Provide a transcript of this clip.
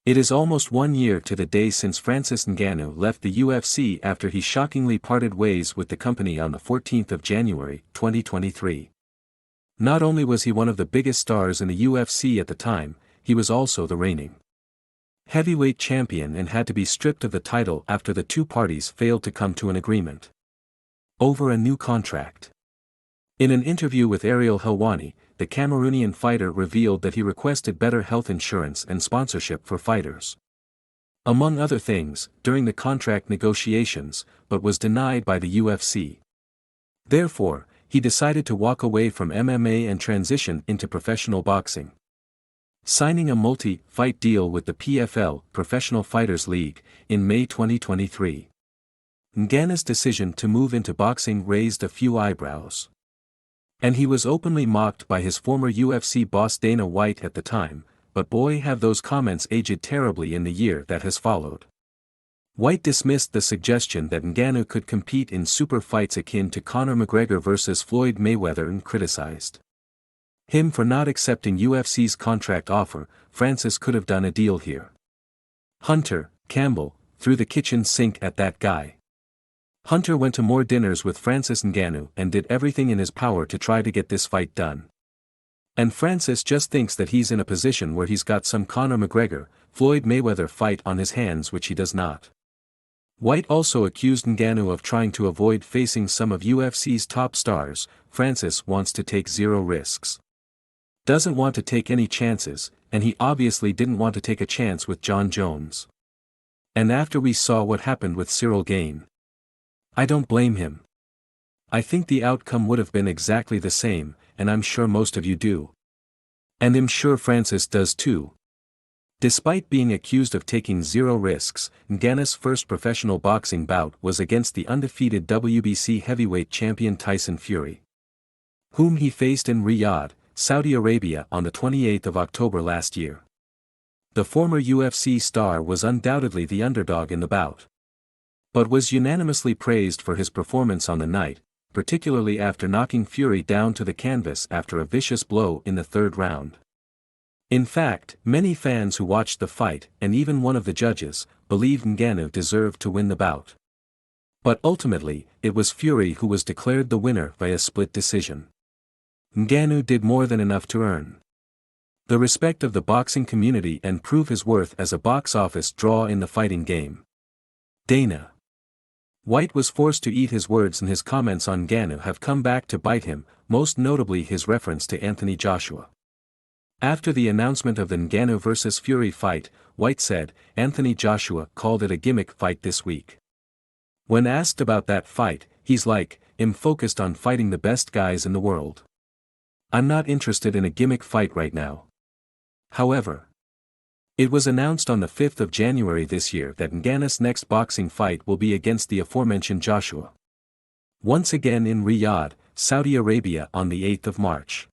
It is almost 1 year to the day since Francis Ngannou left the UFC after he shockingly parted ways with the company on the 14th of January, 2023. Not only was he one of the biggest stars in the UFC at the time, he was also the reigning heavyweight champion and had to be stripped of the title after the two parties failed to come to an agreement over a new contract. In an interview with Ariel Helwani, the Cameroonian fighter revealed that he requested better health insurance and sponsorship for fighters, among other things, during the contract negotiations, but was denied by the UFC. Therefore, he decided to walk away from MMA and transition into professional boxing, signing a multi-fight deal with the PFL, Professional Fighters League, in May 2023. Ngannou's decision to move into boxing raised a few eyebrows, and he was openly mocked by his former UFC boss Dana White at the time, but boy have those comments aged terribly in the year that has followed. White dismissed the suggestion that Ngannou could compete in super fights akin to Conor McGregor versus Floyd Mayweather and criticized him for not accepting UFC's contract offer. Francis could have done a deal here. Hunter Campbell threw the kitchen sink at that guy. Hunter went to more dinners with Francis Ngannou and did everything in his power to try to get this fight done. And Francis just thinks that he's in a position where he's got some Conor McGregor, Floyd Mayweather fight on his hands, which he does not. White also accused Ngannou of trying to avoid facing some of UFC's top stars. Francis wants to take zero risks, doesn't want to take any chances, and he obviously didn't want to take a chance with Jon Jones. And after we saw what happened with Cyril Gane, I don't blame him. I think the outcome would have been exactly the same, and I'm sure most of you do. And I'm sure Francis does too. Despite being accused of taking zero risks, Ngannou's first professional boxing bout was against the undefeated WBC heavyweight champion Tyson Fury, whom he faced in Riyadh, Saudi Arabia on the 28th of October last year. The former UFC star was undoubtedly the underdog in the bout, but was unanimously praised for his performance on the night, particularly after knocking Fury down to the canvas after a vicious blow in the third round. In fact, many fans who watched the fight, and even one of the judges, believed Ngannou deserved to win the bout. But ultimately, it was Fury who was declared the winner by a split decision. Ngannou did more than enough to earn the respect of the boxing community and prove his worth as a box office draw in the fighting game. Dana White was forced to eat his words, and his comments on Ngannou have come back to bite him, most notably his reference to Anthony Joshua. After the announcement of the Ngannou vs Fury fight, White said, "Anthony Joshua called it a gimmick fight this week." When asked about that fight, he's like, "I'm focused on fighting the best guys in the world. I'm not interested in a gimmick fight right now." However, it was announced on the 5th of January this year that Ngannou's next boxing fight will be against the aforementioned Joshua, once again in Riyadh, Saudi Arabia on the 8th of March.